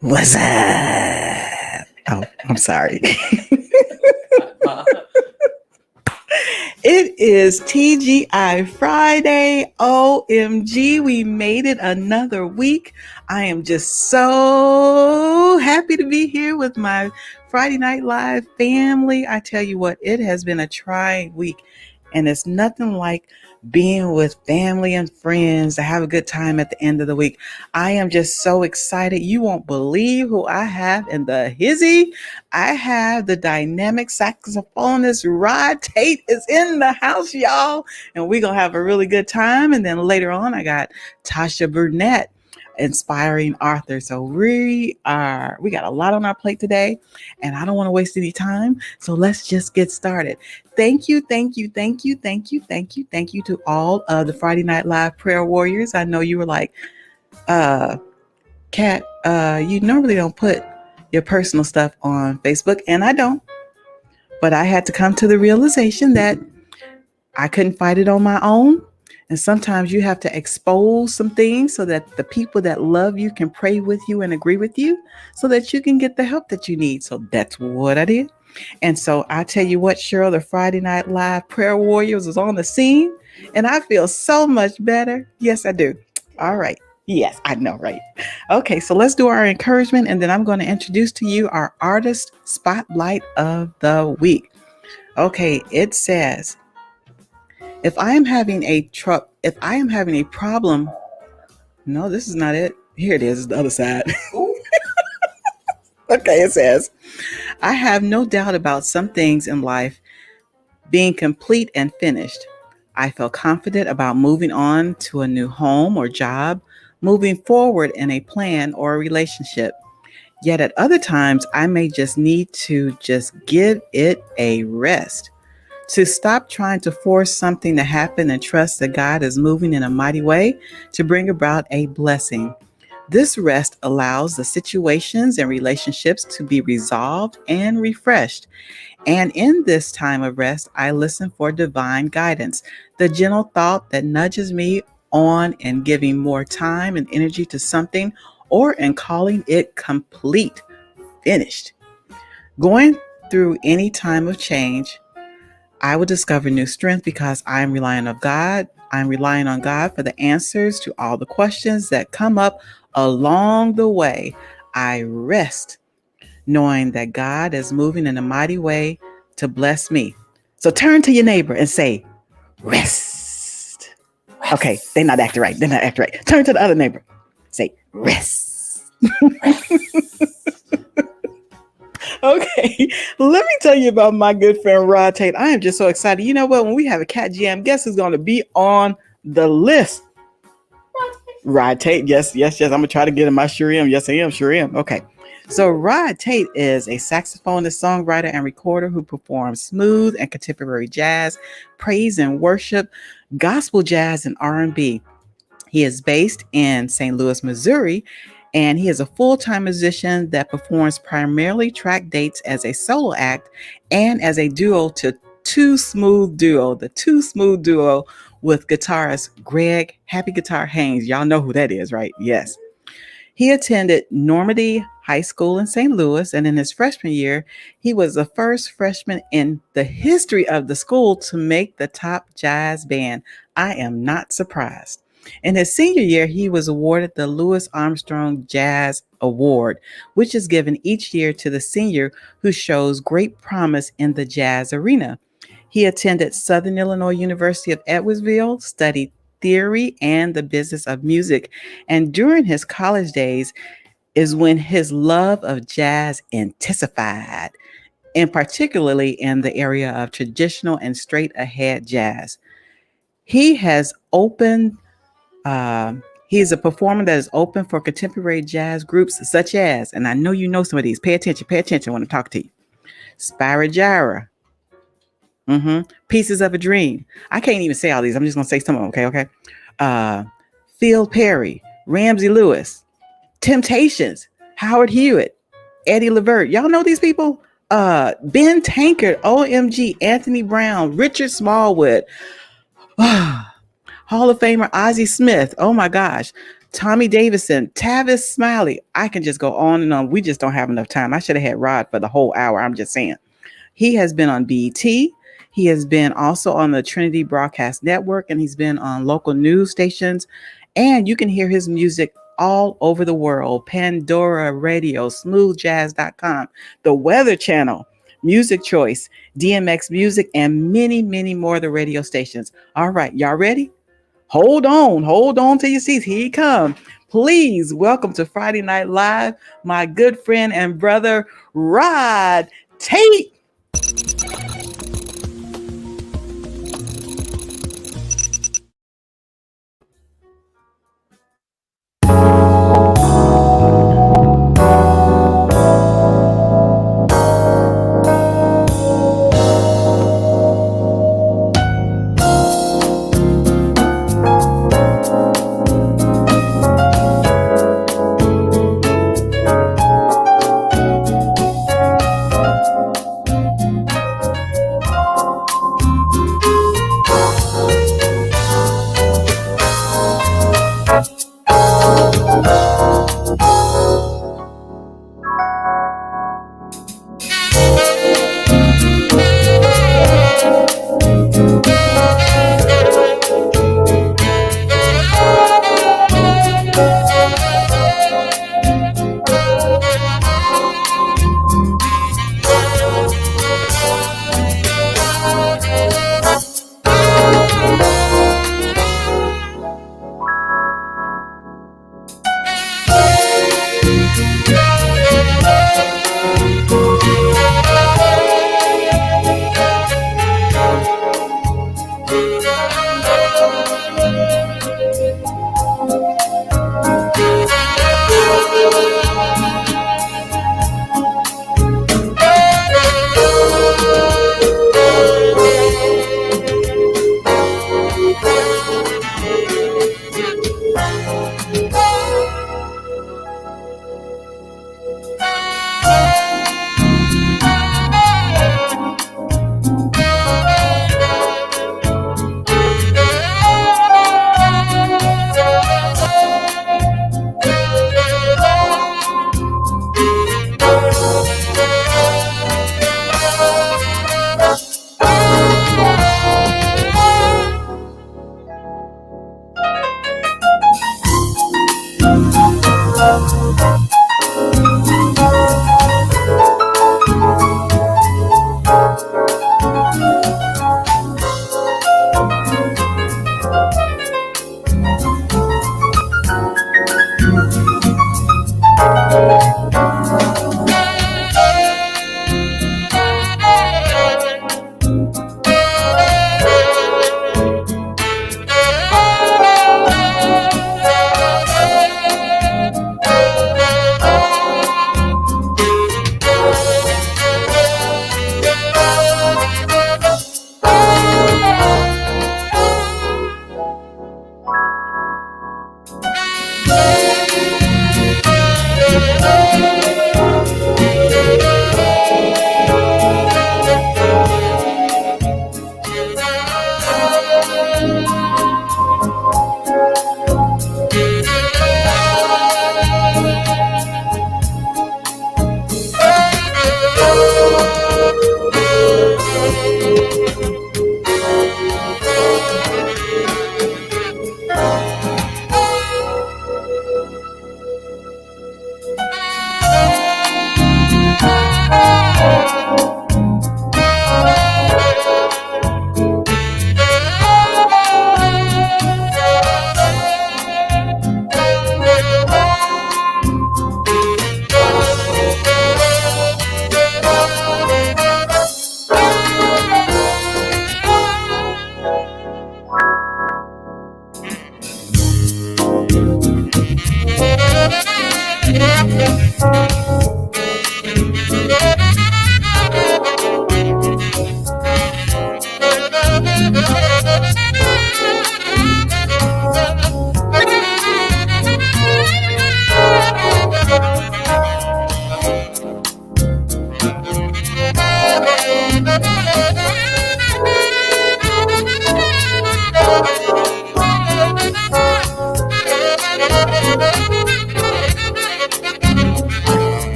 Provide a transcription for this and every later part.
What's up? Oh, I'm sorry. It is TGI Friday. OMG, we made it another week. I am just so happy to be here with my Friday Night Live family. I tell you what, it has been a trying week, and it's nothing like being with family and friends to have a good time at the end of the week. I am just so excited. You won't believe who I have in the hizzy. I have the dynamic saxophonist Tate is in the house, y'all. And we're going to have a really good time. And then later on, I got Tasha Burnett, inspiring author. So we got a lot on our plate today, and I don't want to waste any time. So let's just get started. Thank you to all of the Friday Night Live prayer warriors. I know you were like, Kat, you normally don't put your personal stuff on Facebook, and I don't. But I had to come to the realization that I couldn't fight it on my own. And sometimes you have to expose some things so that the people that love you can pray with you and agree with you so that you can get the help that you need. So that's what I did. And so I tell you what, Cheryl, the Friday Night Live prayer warriors is on the scene, and I feel so much better. Yes, I do. All right. Yes, I know, right? Okay, so let's do our encouragement, and then I'm going to introduce to you our artist spotlight of the week. Okay, it says, if I am having a problem, no, this is not it. Here it is, the other side. Okay, it says, I have no doubt about some things in life being complete and finished. I feel confident about moving on to a new home or job, moving forward in a plan or a relationship. Yet at other times, I may just need to just give it a rest, to stop trying to force something to happen and trust that God is moving in a mighty way to bring about a blessing. This rest allows the situations and relationships to be resolved and refreshed. And in this time of rest, I listen for divine guidance, the gentle thought that nudges me on in giving more time and energy to something or in calling it complete. finished. Going through any time of change, I will discover new strength because I am relying on God. I'm relying on God for the answers to all the questions that come up along the way. I rest knowing that God is moving in a mighty way to bless me. So turn to your neighbor and say, rest. Okay, they're not acting right. They're not acting right. Turn to the other neighbor. Say, rest. Okay, let me tell you about my good friend Rod Tate. I am just so excited. You know what? When we have a cat jam, guess who's going to be on the list? Rod Tate. Yes. I'm going to try to get him. I sure am. Yes, I am. Sure am. Okay. So Rod Tate is a saxophonist, songwriter, and recorder who performs smooth and contemporary jazz, praise and worship, gospel jazz, and R&B. He is based in St. Louis, Missouri, and he is a full-time musician that performs primarily track dates as a solo act and as a duo to the Too Smooth Duo with guitarist Greg Happy Guitar Haynes. Y'all know who that is, right? Yes. He attended Normandy High School in St. Louis, and in his freshman year, he was the first freshman in the history of the school to make the top jazz band. I am not surprised. In his senior year, he was awarded the Louis Armstrong Jazz Award, which is given each year to the senior who shows great promise in the jazz arena. He attended Southern Illinois University of Edwardsville, studied theory and the business of music, and during his college days is when his love of jazz intensified, and particularly in the area of traditional and straight ahead jazz. He has opened he is a performer that is open for contemporary jazz groups such as, and I know you know some of these. Pay attention when I talk to you. Spyro Gyra. Pieces of a Dream. I can't even say all these. I'm just going to say some of them. Okay. Phil Perry, Ramsey Lewis, Temptations, Howard Hewitt, Eddie Levert. Y'all know these people? Ben Tankard, OMG, Anthony Brown, Richard Smallwood. Hall of Famer Ozzie Smith. Oh my gosh. Tommy Davidson, Tavis Smiley. I can just go on and on. We just don't have enough time. I should have had Rod for the whole hour. I'm just saying. He has been on BET. He has been also on the Trinity Broadcast Network, and he's been on local news stations. And you can hear his music all over the world. Pandora Radio, smoothjazz.com, the Weather Channel, Music Choice, DMX Music, and many, many more of the radio stations. All right, y'all ready? Hold on to your seats. Here he comes. Please welcome to Friday Night Live, my good friend and brother, Rod Tate.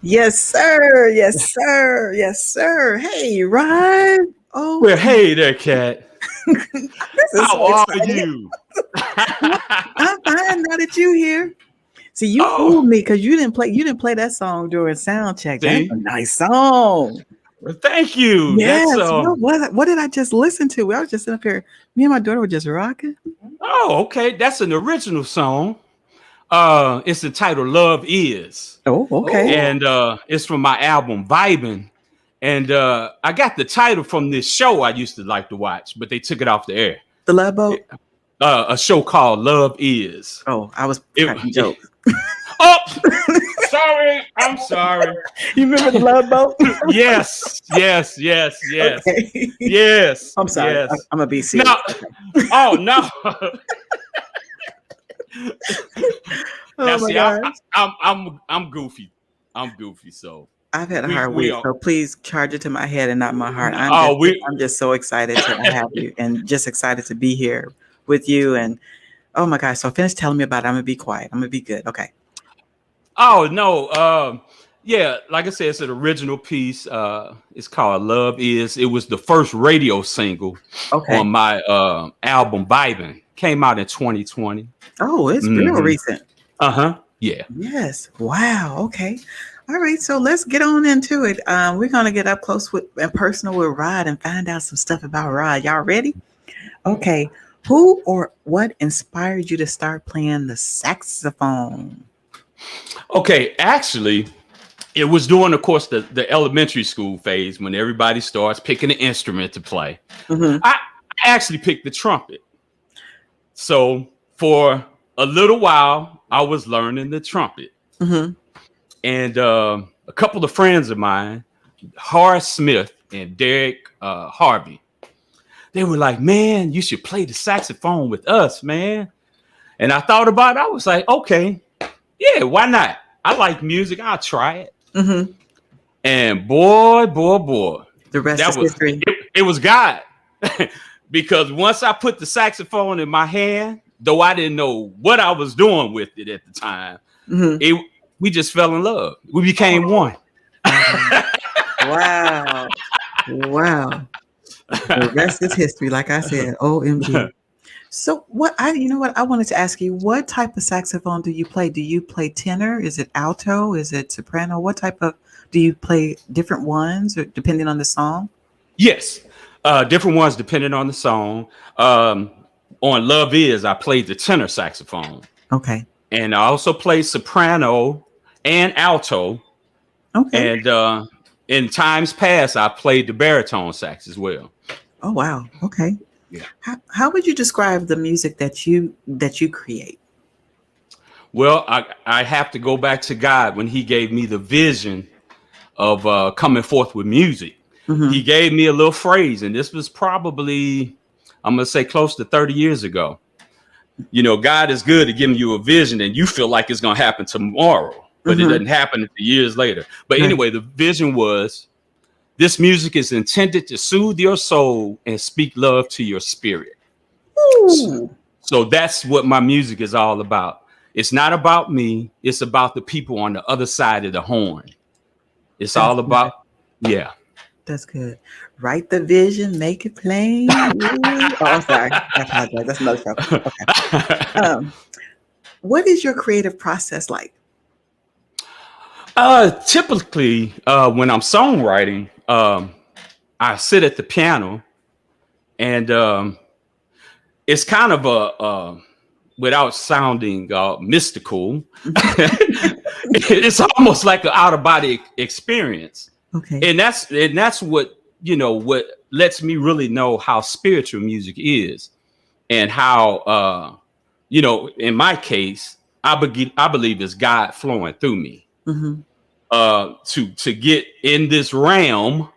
Yes, sir. Yes, sir. Yes, sir. Hey, Ryan. Oh, Well, hey there, Cat. this is How so are exciting. you? I'm fine now that you here. See, you Oh, fooled me because you didn't play that song during sound check. That's a see, nice song. well, thank you. That's Yes. What did I just listen to? I was just up here. Me and my daughter were just rocking. oh, okay. That's an original song. It's entitled "Love Is," Oh, okay. and it's from my album Vibin'. And I got the title from this show I used to like to watch, but they took it off the air. The Love Boat. A show called "Love Is." Oh, I was It, cracking jokes. oh, sorry. I'm sorry. You remember the Love Boat? Yes, yes, yes, yes, Okay. yes, I'm sorry. yes. I'm gonna be serious. No, oh no. Now Oh my see, gosh. I'm goofy. I'm goofy. So I've had a we hard we week, are. so please charge it to my head and not my heart. Oh, we. I'm just so excited to have you and just excited to be here with you. And oh my gosh, so finish telling me about it. I'm gonna be quiet. I'm gonna be good. Okay. Oh no. Yeah, like I said, it's an original piece. It's called Love Is. It was the first radio single Okay. on my album Vibin'. Came out in 2020. Oh, it's real Hmm. recent. Uh-huh. Yeah. Yes. Wow. Okay. All right. So let's get on into it. We're gonna get up close with and personal with Rod and find out some stuff about Rod. Y'all ready? Okay. Who or what inspired you to start playing the saxophone? Okay, actually, it was during, of course, the elementary school phase when everybody starts picking an instrument to play. Mm-hmm. I actually picked the trumpet. So for a little while, I was learning the trumpet. Mm-hmm. And a couple of friends of mine, Horace Smith and Derek Harvey, they were like, man, you should play the saxophone with us, man. And I thought about it. I was like, okay, yeah, why not? I like music. I'll try it. Mm-hmm. And boy, The rest that is was history. it was God. Because once I put the saxophone in my hand, though I didn't know what I was doing with it at the time, Mm-hmm. we just fell in love. We became one. Wow. Wow. The rest is history, like I said. OMG. So you know what? I wanted to ask you, what type of saxophone do you play? Do you play tenor? Is it alto? Is it soprano? What type of do you play different ones or depending on the song? Yes. Different ones depending on the song. On Love Is, I played the tenor saxophone. Okay. And I also play soprano and alto. Okay. And in times past, I played the baritone sax as well. Oh wow. Okay. Yeah. How would you describe the music that you create? Well, I have to go back to God when he gave me the vision of coming forth with music. Mm-hmm. He gave me a little phrase, and this was probably, I'm going to say close to 30 years ago. You know, God is good at giving you a vision and you feel like it's going to happen tomorrow, but it doesn't happen until years later. But anyway, the vision was, this music is intended to soothe your soul and speak love to your spirit. Ooh. So that's what my music is all about. It's not about me. It's about the people on the other side of the horn. It's all about, yeah. That's good. Write the vision, make it plain. Oh, I'm sorry. I apologize. That's another show. Okay. What is your creative process like? Typically, when I'm songwriting, I sit at the piano, and it's kind of a without sounding mystical, it's almost like an out of body experience. Okay. And that's what what lets me really know how spiritual music is, and how in my case, I believe it's God flowing through me. Mm-hmm. To get in this realm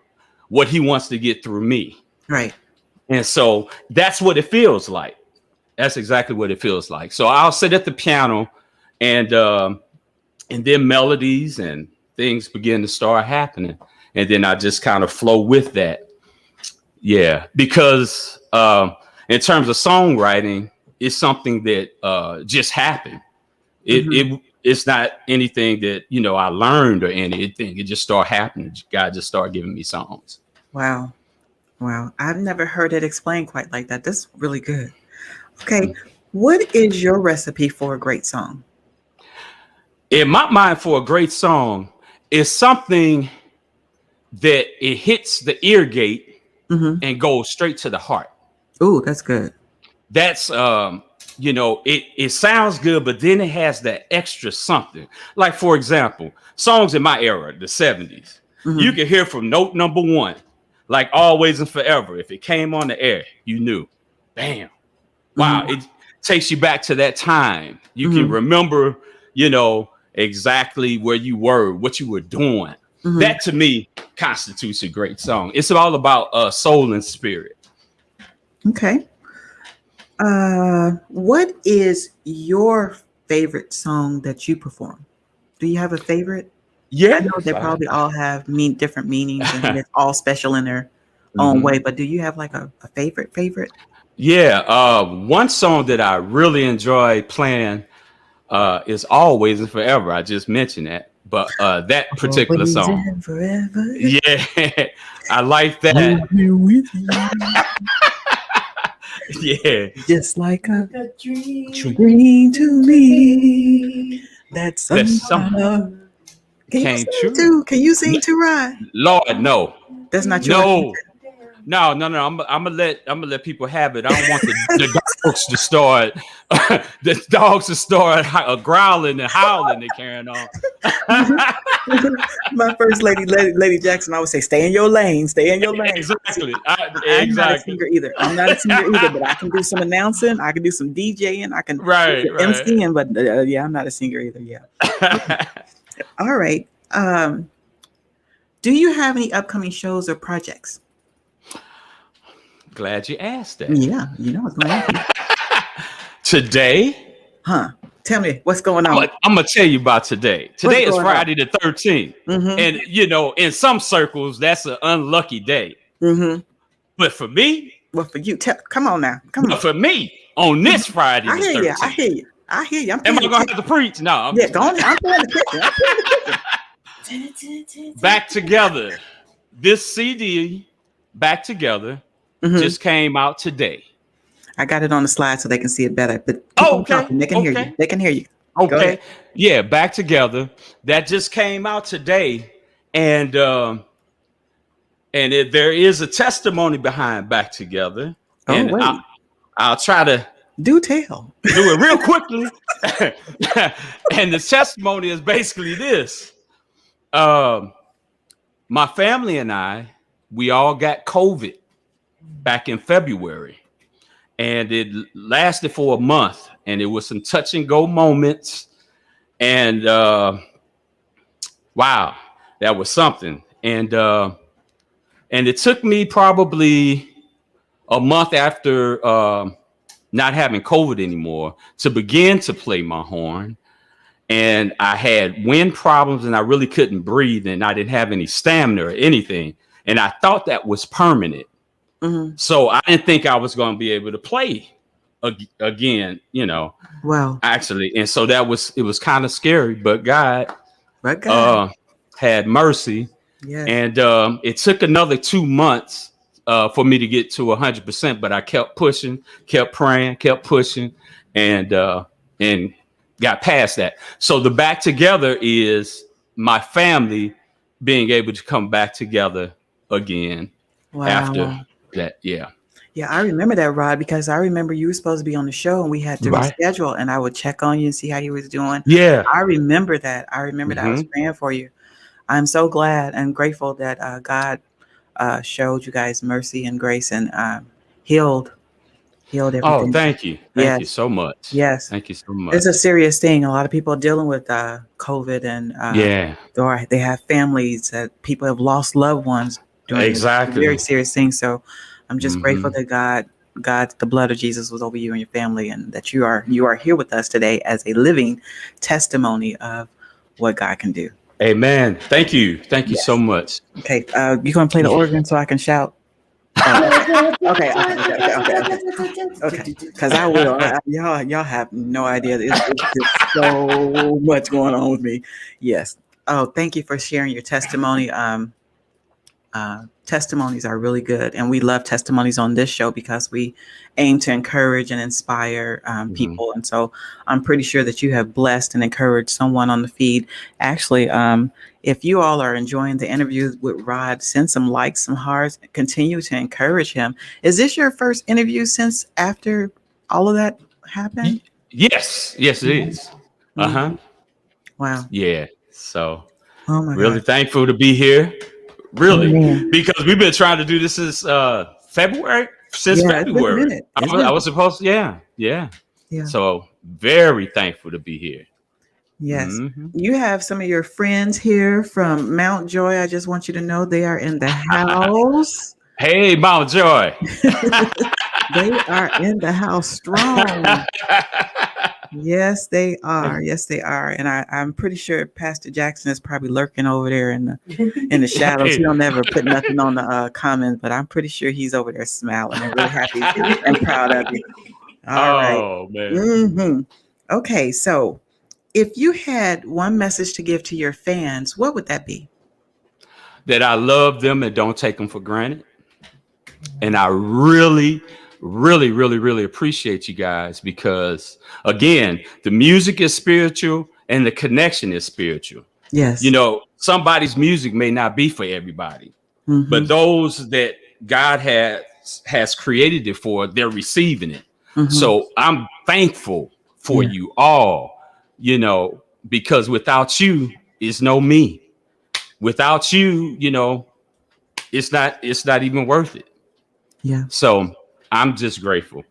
what he wants to get through me. Right. And so that's what it feels like. That's exactly what it feels like. So I'll sit at the piano, and then melodies and things begin to start happening. And then I just kind of flow with that. Yeah. Because in terms of songwriting, it's something that just happened. It's not anything that, I learned or anything. It just started happening. God just started giving me songs. Wow. Wow. I've never heard it explained quite like that. That's really good. Okay. What is your recipe for a great song? In my mind, for a great song is something that it hits the ear gate and goes straight to the heart. Ooh, that's good. That's it sounds good, but then it has that extra something. Like, for example, songs in my era, the 70s, you can hear from note number one, like Always and Forever. If it came on the air, you knew, bam, wow, it takes you back to that time. You can remember, exactly where you were, what you were doing. That to me constitutes a great song. It's all about soul and spirit. Okay. What is your favorite song that you perform? Do you have a favorite? Yeah, I know they probably all have different meanings and it's all special in their own way, but do you have like a favorite? Yeah, one song that I really enjoy playing is Always and Forever. I just mentioned that. But that particular Always song, and forever. yeah, I like that. Hold me with you, Yeah, just like a Dream. dream to me. That That's some somehow. Can you came sing true. too? Can you sing too, Rod? Lord, no, That's not yours. no. No. I'm gonna let people have it. I don't want the dogs to start growling and howling and carrying on. My first lady Jackson, always say, "Stay in your lane. Stay in your lane." Exactly. I'm not a Exactly. singer either. I'm not a singer either, but I can do some announcing. I can do some DJing. I can do Right. some MCing, but yeah, I'm not a singer either. Yeah. All right. Do you have any upcoming shows or projects? Glad you asked that. Yeah, you know what's going on. Today, Tell me what's going on. I'm gonna tell you about today. Today is Friday the 13th, and in some circles that's an unlucky day. But for me, well, for you, come on now, come on. For me, on this Friday the 13th, I hear you. Am I gonna have to preach? No. Yeah, go on. I'm playing the kitchen. Back Together. This CD, Back Together, just came out today. I got it on the slide so they can see it better. But okay. They can hear you. They can hear you. Okay. Yeah, Back Together. That just came out today. And there is a testimony behind Back Together. And I'll try to do tell. Do it real quickly. And the testimony is basically this. My family and we all got COVID back in February. And it lasted for a month. And it was some touch and go moments. And wow, that was something. And it took me probably a month after not having COVID anymore to begin to play my horn. And I had wind problems and I really couldn't breathe and I didn't have any stamina or anything. And I thought that was permanent. So I didn't think I was going to be able to play again, Wow. Actually. And so it was kind of scary, but God had mercy. Yes. And it took another 2 months for me to get to 100%, but I kept pushing, kept praying, kept pushing, and got past that. So the Back Together is my family being able to come back together again after that. Yeah. Yeah, I remember that, Rod, because I remember you were supposed to be on the show and we had to reschedule and I would check on you and see how you was doing. Yeah. I remember that. I was praying for you. I'm so glad and grateful that God showed you guys mercy and grace and healed everything. Oh, thank you. Thank you so much. Yes. Thank you so much. It's a serious thing. A lot of people are dealing with COVID and or they have families that people have lost loved ones during this very serious thing. So I'm just grateful that God, the blood of Jesus was over you and your family and that you are here with us today as a living testimony of what God can do. Amen. Thank you. Thank you so much. Okay. You going to play the organ so I can shout? Okay. Because I will. Y'all have no idea. It's so much going on with me. Yes. Oh, thank you for sharing your testimony. Testimonies are really good, and we love testimonies on this show because we aim to encourage and inspire people. And so I'm pretty sure that you have blessed and encouraged someone on the feed. Actually, if you all are enjoying the interview with Rod, send some likes, some hearts, continue to encourage him. Is this your first interview since after all of that happened? Yes, it is. Wow. Yeah. So really thankful to be here. Really, because we've been trying to do this since February. February. I was supposed to, yeah. So very thankful to be here. Yes. You have some of your friends here from Mount Joy. I just want you to know they are in the house. Hey, Mount Joy. They are in the house strong. Yes, they are. Yes, they are. And I'm pretty sure Pastor Jackson is probably lurking over there in the shadows. He don't ever put nothing on the comments, but I'm pretty sure he's over there smiling and really happy and proud of you. All right. Man. Okay, so If you had one message to give to your fans, what would that be? That I love them and don't take them for granted. And I really, really, really, really appreciate you guys because, again, the music is spiritual and the connection is spiritual. Yes. You know, somebody's music may not be for everybody, but Mm-hmm. those that God has created it for, they're receiving it. Mm-hmm. So I'm thankful for Yeah. you all, you know, because without you, it's no me. Without you, you know, it's not even worth it. Yeah. So I'm just grateful.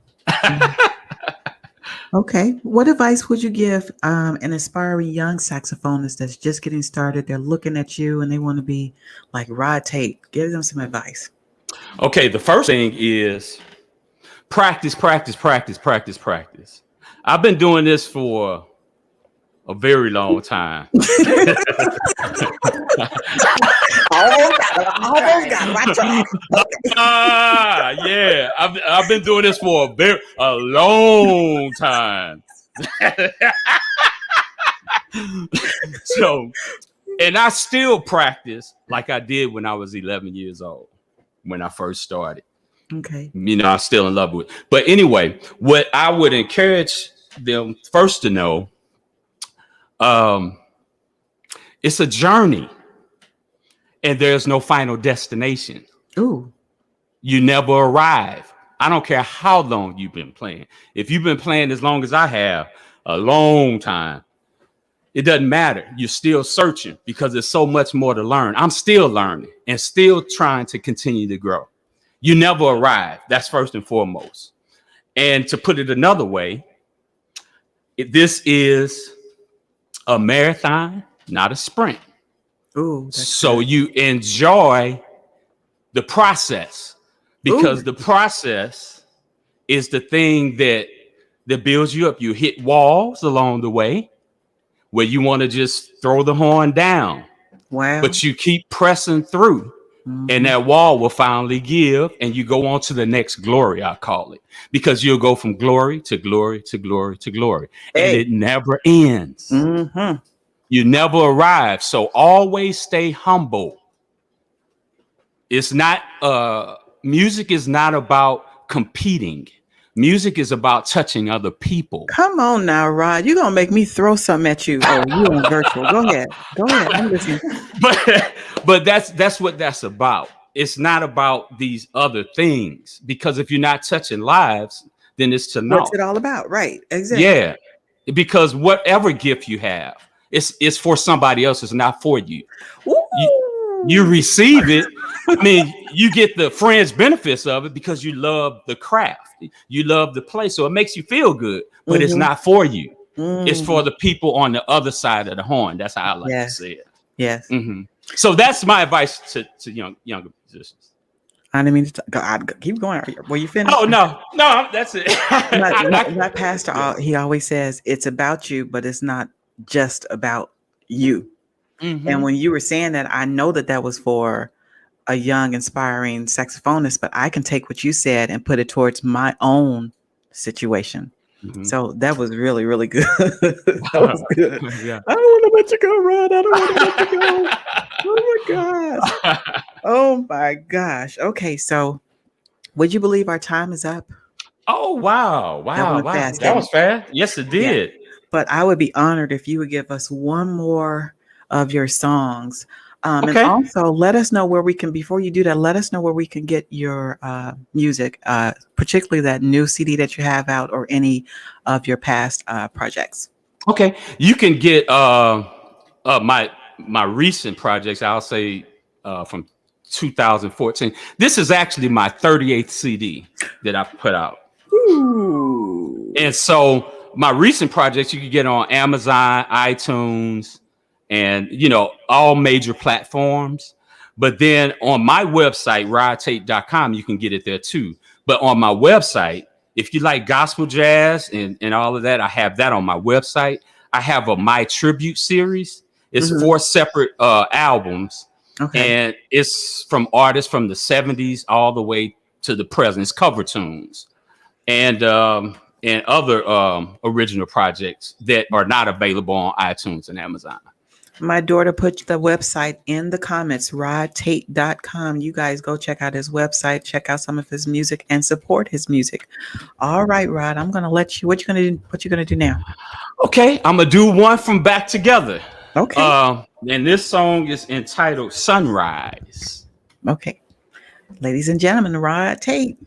Okay. What advice would you give an aspiring young saxophonist that's just getting started? They're looking at you and they want to be like Rod Tate. Give them some advice. Okay, the first thing is practice, practice, practice, practice, practice. I've been doing this for a very long time. Almost got right track. Yeah, I've been doing this for a long time. So, and I still practice like I did when I was 11 years old, when I first started. Okay. You know, I'm still in love with it. But anyway, what I would encourage them first to know, it's a journey and there's no final destination. Ooh. You never arrive. I don't care how long you've been playing. If you've been playing as long as I have, a long time, it doesn't matter. You're still searching because there's so much more to learn. I'm still learning and still trying to continue to grow. You never arrive. That's first and foremost. And to put it another way, this is a marathon, not a sprint. Ooh. So you enjoy the process because the process is the thing that builds you up. You hit walls along the way where you want to just throw the horn down. Wow. But you keep pressing through. And that wall will finally give and you go on to the next glory, I call it, because you'll go from glory to glory to glory to glory. And it never ends. Mm-hmm. You never arrive. So always stay humble. It's not music is not about competing. Music is about touching other people. Come on now, Rod. You're gonna make me throw something at you. Oh, you on virtual. Go ahead. I'm listening. But that's what that's about. It's not about these other things because if you're not touching lives, then it's to know. What's it all about? Right. Exactly. Yeah. Because whatever gift you have, it's for somebody else. It's not for you. You receive it. I mean, you get the fringe benefits of it because you love the craft. You love the play. So it makes you feel good, but it's not for you. It's for the people on the other side of the horn. That's how I like to say it. Yes. Mm-hmm. So that's my advice to younger musicians. I didn't mean to keep going. Were you finished? Oh, no, that's it. my pastor, he always says it's about you, but it's not just about you. Mm-hmm. And when you were saying that, I know that was for a young, inspiring saxophonist, but I can take what you said and put it towards my own situation. Mm-hmm. So that was really, really good. That was good. Yeah. I don't want to let you go, Rod. I don't want to let you go. Oh my gosh. Oh my gosh. Okay, so would you believe our time is up? Oh wow. That was fast. Yes, it did. Yeah. But I would be honored if you would give us one more of your songs. And also let us know where we can, before you do that, let us know where we can get your music, particularly that new CD that you have out or any of your past projects. Okay. You can get my recent projects, I'll say from 2014. This is actually my 38th CD that I put out. Ooh. And so my recent projects you can get on Amazon, iTunes, and, all major platforms. But then on my website, rodtate.com, you can get it there too. But on my website, if you like gospel jazz and all of that, I have that on my website. I have a My Tribute series. It's 4 separate albums. Okay. And it's from artists from the 70s all the way to the present. It's cover tunes. And and other original projects that are not available on iTunes and Amazon. My daughter put the website in the comments, rodtate.com. You guys go check out his website, check out some of his music, and support his music. All right, Rod, I'm going to let you, what you going to do now? Okay, I'm going to do one from Back Together. Okay. And this song is entitled Sunrise. Okay. Ladies and gentlemen, Rod Tate.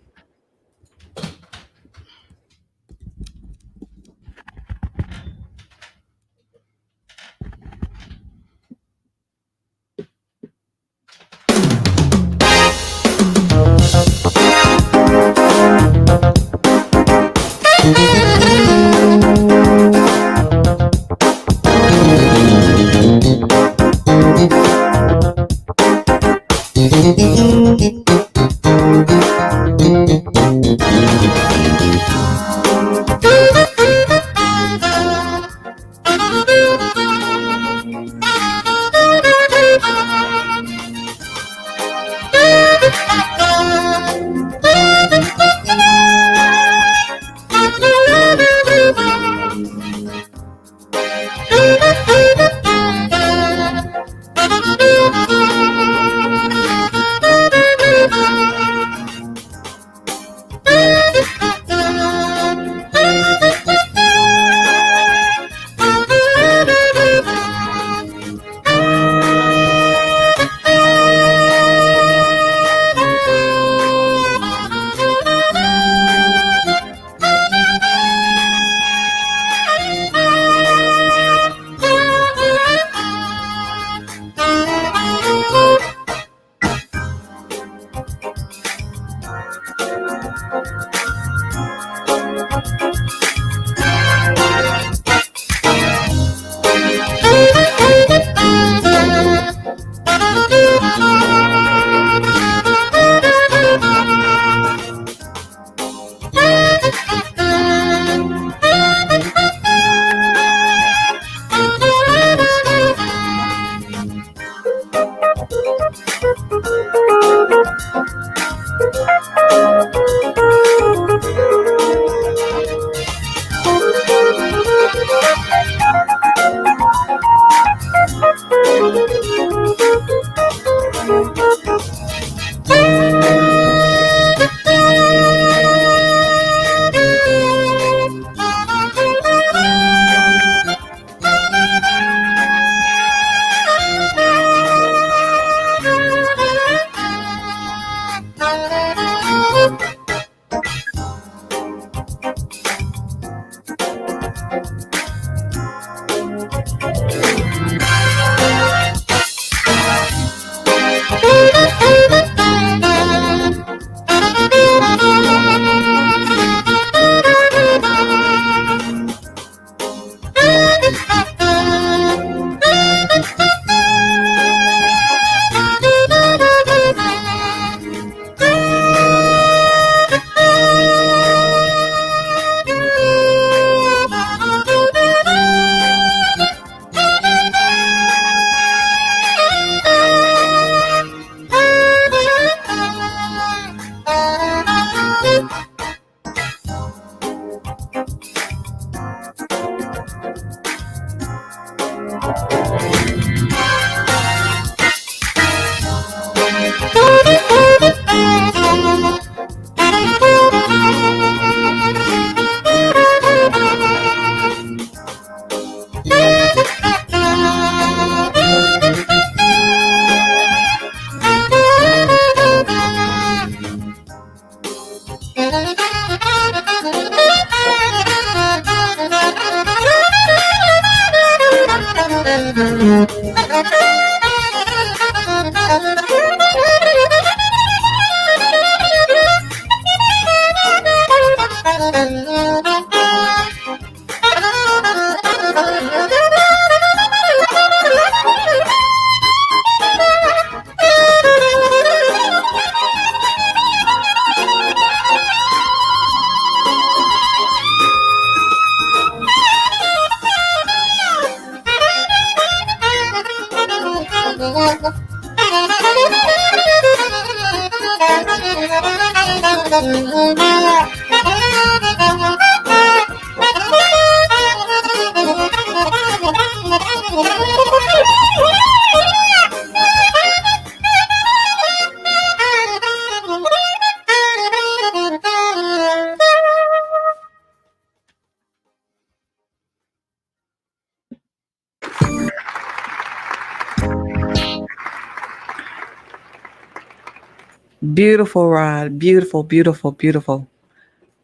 Beautiful, Rod. Beautiful, beautiful, beautiful.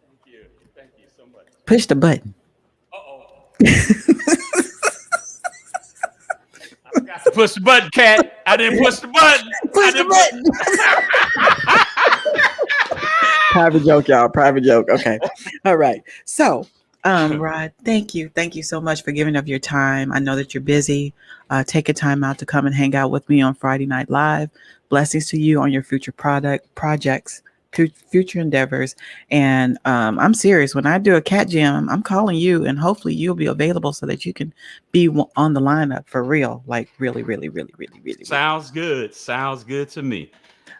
Thank you. Thank you so much. Push the button. Uh-oh. I forgot to push the button, Cat. I didn't push the button. I Push the didn't push. button. Private joke, y'all. Private joke. Okay. All right. So, Rod, thank you. Thank you so much for giving up your time. I know that you're busy. Take a time out to come and hang out with me on Friday Night Live. Blessings to you on your future projects, future endeavors. And I'm serious. When I do a cat jam, I'm calling you, and hopefully you'll be available so that you can be on the lineup for real. Like really, really, really, really, really, really. Sounds good. Sounds good to me.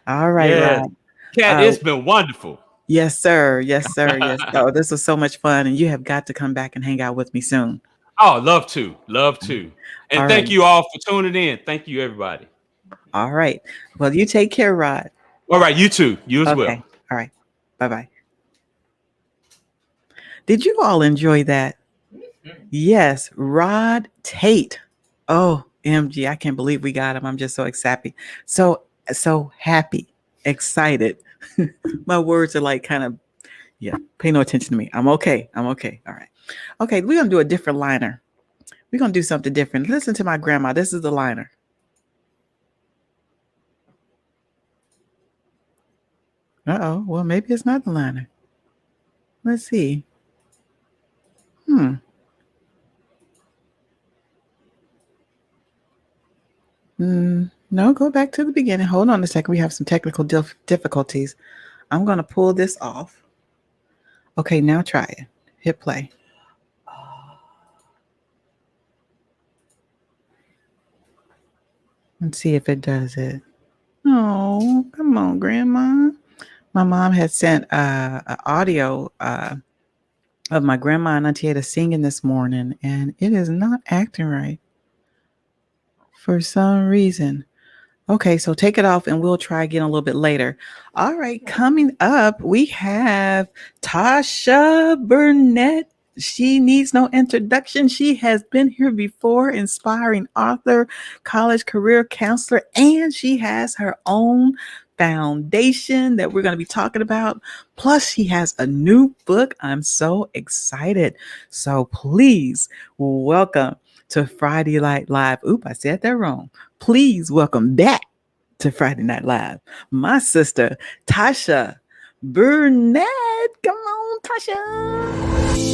All right, Yes. Rod. Cat, Uh, it's been wonderful. Yes, sir. Yes, sir. Yes. Oh, this was so much fun, and you have got to come back and hang out with me soon. Oh, love to. Love to. And All right. thank you all for tuning in. Thank you, everybody. All right. Well, you take care, Rod. All right, you too. You as well. Okay. All right. Bye bye. Did you all enjoy that? Yes, Rod Tate. Oh, MG, I can't believe we got him. I'm just so excited. So happy, excited. My words are like kind of, yeah, pay no attention to me. I'm okay. I'm okay. All right. Okay, we're going to do a different liner. We're going to do something different. Listen to my grandma. This is the liner. Uh-oh. Well, maybe it's not the liner. Let's see. No, go back to the beginning. Hold on a second. We have some technical difficulties. I'm going to pull this off. Okay, now try it. Hit play. Let's see if it does it. Oh, come on, Grandma. My mom had sent an audio of my grandma and Auntie Ada singing this morning, and it is not acting right for some reason. Okay, so take it off and we'll try again a little bit later. All right, coming up, we have Tasha Burnett. She needs no introduction. She has been here before, inspiring author, college career counselor, and she has her own foundation that we're going to be talking about. Plus, she has a new book. I'm so excited. So please welcome to Friday Night Live. Oop, I said that wrong. Please welcome back to Friday Night Live, my sister, Tasha Burnett. Come on, Tasha.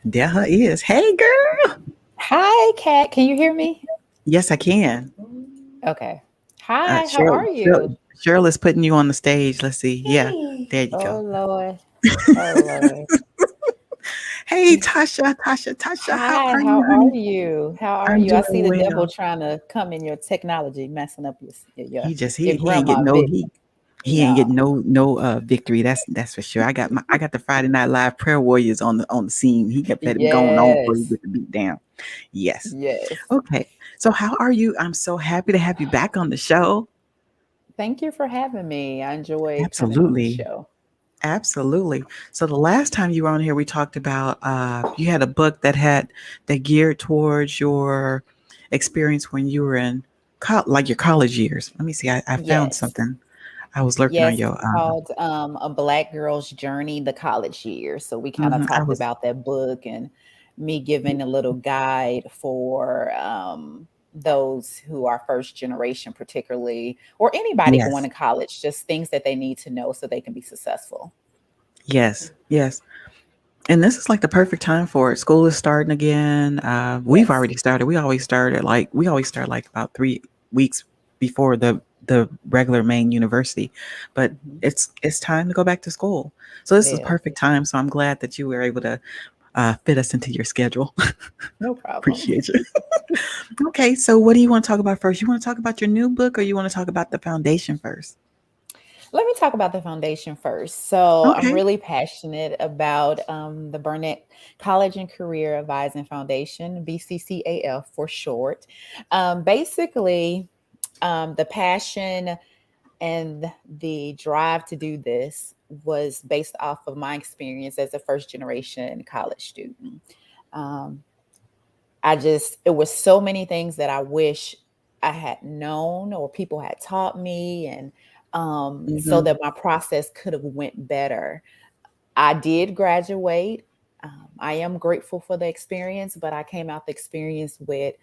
There her is. Hey, girl. Hi, Kat. Can you hear me? Yes, I can. Okay. Hi, how Cheryl, are you? Cheryl is putting you on the stage. Let's see. Yeah, there you Oh, go. Lord. Oh, Lord. Hey, Tasha, how Hi, are how you, are honey? you? How are I'm you? I doing see the devil well. trying to come in your technology, messing up your, He just your he ain't getting grandma no video. he ain't getting No. no victory. That's for sure. I got the Friday Night Live prayer warriors on the scene. He kept let him going on before he Yes. get the beat down. Yes. Yes. Okay. So how are you? I'm so happy to have you back on the show. Thank you for having me. I enjoy coming on the Absolutely. show. Absolutely. So the last time you were on here, we talked about you had a book that geared towards your experience when you were in like your college years. Let me see. I found Yes. something. I was lurking on Yes, your it's called A Black Girl's Journey, the College Years. So we kind of I talked was about that book and me giving a little guide for those who are first generation, particularly, or anybody going yes. to college, just things that they need to know so they can be successful. Yes. Yes. And this is like the perfect time for it. School is starting again. We've Yes, already started. We always start like about 3 weeks before the regular main university, but mhm, it's time to go back to school. So it this is is. perfect time. So I'm glad that you were able to fit us into your schedule. No problem. Appreciate you. Okay, so what do you want to talk about first? You want to talk about your new book, or you want to talk about the foundation first? Let me talk about the foundation first. So, I'm Okay. really passionate about the Burnett College and Career Advising Foundation, BCCAF for short. Basically, the passion and the drive to do this was based off of my experience as a first generation college student. Um, it was so many things that I wish I had known or people had taught me, and so Mm-hmm. that my process could have went better. I did graduate. I am grateful for the experience, but I came out the experience with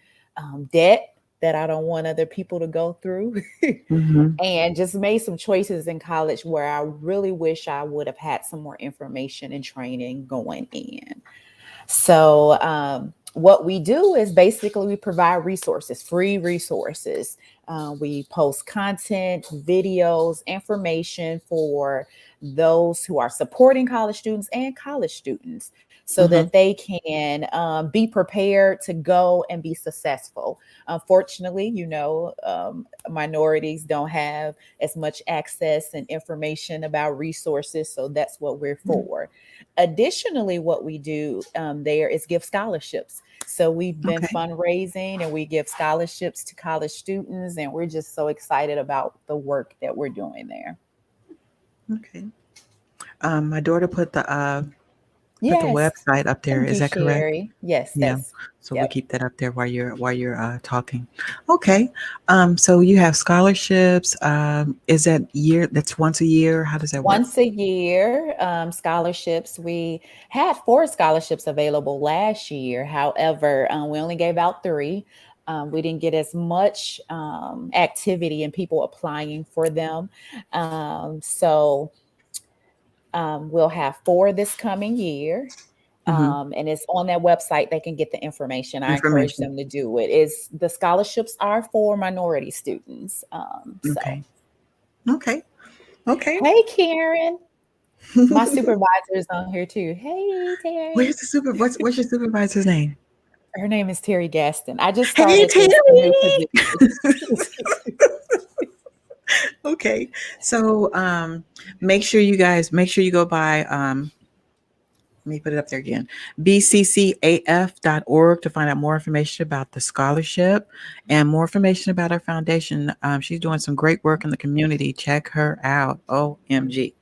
debt that I don't want other people to go through. Mm-hmm. And just made some choices in college where I really wish I would have had some more information and training going in. So, what we do is basically we provide resources, free resources. We post content, videos, information for those who are supporting college students and college students so Mm-hmm. that they can be prepared to go and be successful. Unfortunately, minorities don't have as much access and information about resources. So that's what we're for. Additionally, what we do there is give scholarships. So we've been Okay. fundraising and we give scholarships to college students, and we're just so excited about the work that we're doing there. Okay. My daughter put the Yes. website up there. Thank Is you, that correct? Sherry. Yes, Yeah. that's, So we yep. keep that up there while you're talking. Okay. So you have scholarships. Is that year? That's once a year. How does that work? Once a year, scholarships. We had 4 scholarships available last year. However, we only gave out 3. We didn't get as much activity and people applying for them. So we'll have 4 this coming year. Mm-hmm. And it's on that website. They can get the information. I encourage Information. them to do it. Is the scholarships are for minority students. So, Okay. Okay. Okay. hey, Karen. My supervisor is on here too. Hey, Terry. Where's the super? What's your supervisor's name? Her name is Terry Gaston. I just Hey, started this new Terry. position. Okay. So make sure you go by let me put it up there again. bccaf.org to find out more information about the scholarship and more information about our foundation. She's doing some great work in the community. Check her out. OMG.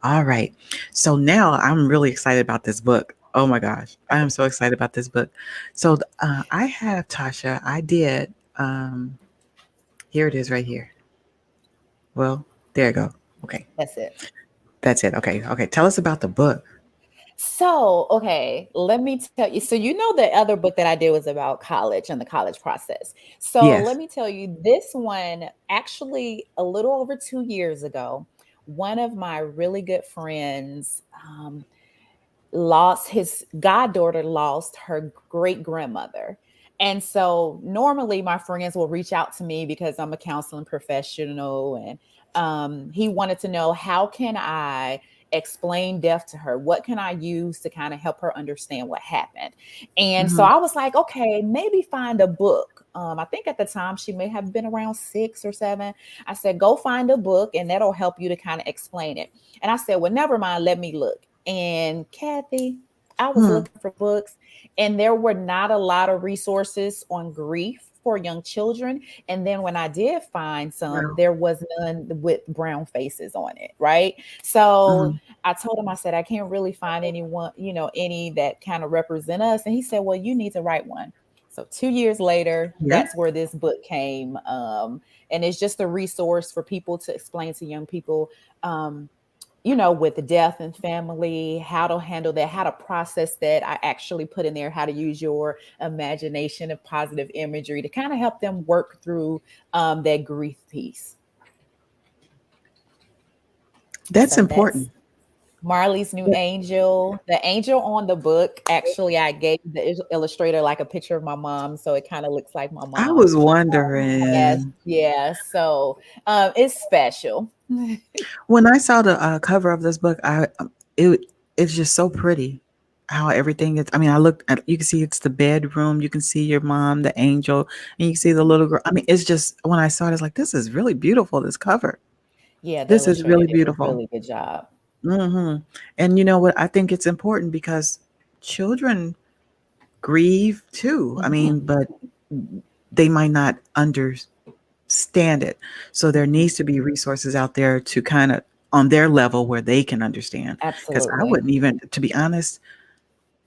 All right. So now I'm really excited about this book. Oh my gosh. I am so excited about this book. So I have Tasha. I did. Here it is right here. Well, there you go. Okay. That's it. That's it. Okay. Okay. Tell us about the book. So, okay, let me tell you. So, the other book that I did was about college and the college process. So, let Yes. me tell you, this one actually a little over 2 years ago, one of my really good friends lost his goddaughter, lost her great grandmother. And so normally my friends will reach out to me because I'm a counseling professional, and he wanted to know, how can I explain death to her? What can I use to kind of help her understand what happened? And so Mm-hmm. I was like, okay, maybe find a book. I think at the time she may have been around 6 or 7. I said, go find a book and that'll help you to kind of explain it. And I said, well, never mind, let me look. And Kathy, I was Hmm. looking for books, and there were not a lot of resources on grief for young children. And then when I did find some, Wow. there was none with brown faces on it. Right. So Mm-hmm. I told him, I said, I can't really find anyone, any that kind of represent us. And he said, well, you need to write one. So 2 years later, Yeah. that's where this book came. And it's just a resource for people to explain to young people, with the death and family, how to handle that, how to process that. I actually put in there how to use your imagination and positive imagery to kind of help them work through that grief piece. That's So that's important. Marley's New Angel. The angel on the book, actually, I gave the illustrator like a picture of my mom, so it kind of looks like my I mom. was Yes, wondering yeah. So it's special. when I saw the cover of this book. It it's just so pretty how everything is. I mean, I looked at, you can see it's the bedroom. You can see your mom, the angel, and you can see the little girl. I mean, it's just, when I saw it, it's like, this is really beautiful. This cover. Yeah, the This is illustrator really did a beautiful. really good job. Hmm. And you know what? I think it's important because children grieve too. I mean, Mhm. but they might not understand it. So there needs to be resources out there to kind of on their level where they can understand. Because I Absolutely. wouldn't even, to be honest,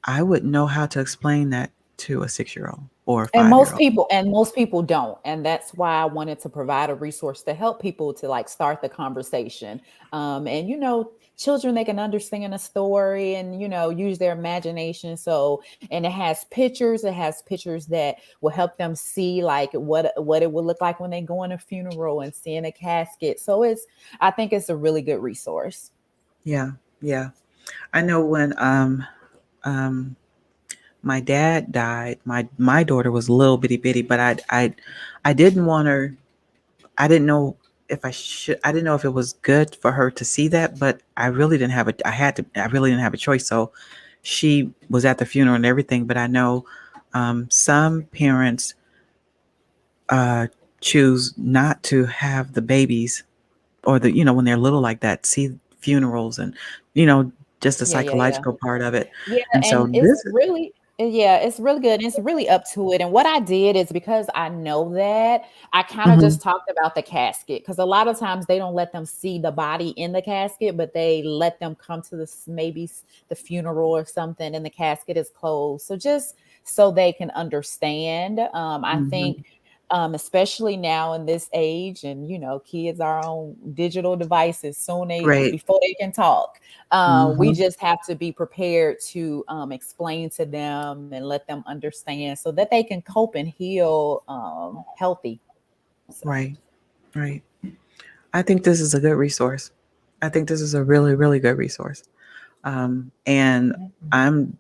I wouldn't know how to explain that to a 6-year-old or a And 5-year-old. most people don't, and that's why I wanted to provide a resource to help people to like start the conversation. And children, they can understand a story and use their imagination. So, and it has pictures that will help them see like what it would look like when they go in a funeral and seeing a casket. So I think it's a really good resource. Yeah, yeah. I know when um my dad died, my daughter was a little bitty, but I didn't want her. I didn't know if I should. I didn't know if it was good for her to see that, but I really didn't have a. I had to. I really didn't have a choice. So she was at the funeral and everything. But I know some parents choose not to have the babies or when they're little like that see funerals and you know just the Yeah, yeah, yeah. psychological part of it. Yeah, And so and it's this. really yeah, it's really good. And it's really up to it. And what I did is because I know that I kind of Mhm. just talked about the casket because a lot of times they don't let them see the body in the casket, but they let them come to the funeral or something, and the casket is closed. So just so they can understand. I Mhm. think especially now in this age, and kids are on digital devices soon Right. before they can talk. We Mhm. just have to be prepared to explain to them and let them understand so that they can cope and heal healthy. So, Right. Right. I think this is a good resource. I think this is a really, really good resource. And I'm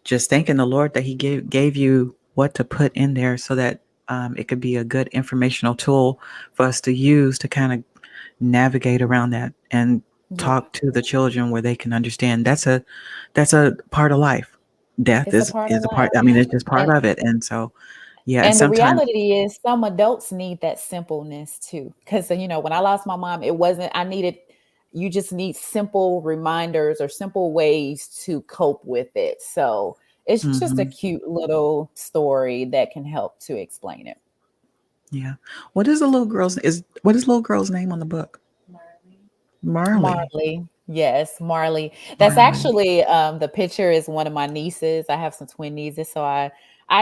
just thanking the Lord that He gave you what to put in there so that it could be a good informational tool for us to use to kind of navigate around that and yeah, talk to the children where they can understand that's a part of life. Death it's a is part of is a life. part. I mean, it's just part And of it. And so, yeah. And and the sometimes, reality is some adults need that simpleness too. Because when I lost my mom, it wasn't I needed you just need simple reminders or simple ways to cope with it. So it's just a mhm, cute little story that can help to explain it. yeah. What is the little girl's name on the book? Marley. Marley. Yes, Marley. That's Marley. actually the picture is one of my nieces. I have some twin nieces, so I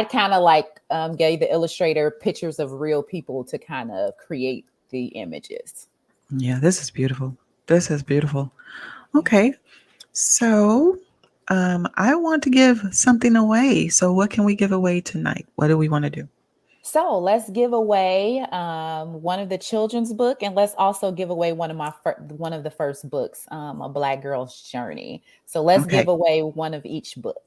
kind of like gave the illustrator pictures of real people to kind of create the images. Yeah, this is beautiful. This is beautiful. Okay. So, I want to give something away. So, what can we give away tonight? What do we want to do? So let's give away one of the children's book, and let's also give away one of the first books, A Black Girl's Journey. So let's give Okay. away one of each book.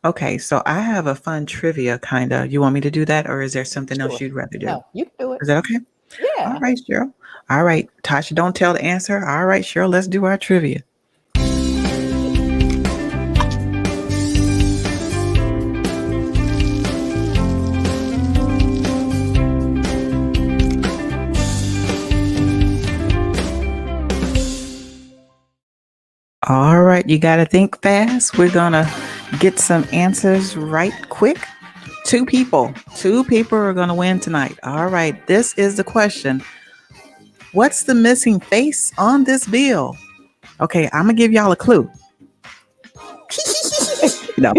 Okay. So, I have a fun trivia kind of. You want me to do that, or is there something else Sure. you'd rather do? No, you can do it. Is that okay? All Yeah. right, Cheryl. All right, Tasha, don't tell the answer. All right, Cheryl, let's do our trivia. All right, you got to think fast. We're going to get some answers right quick. Two people are going to win tonight. All right, this is the question. What's the missing face on this bill? Okay, I'm going to give y'all a clue. No,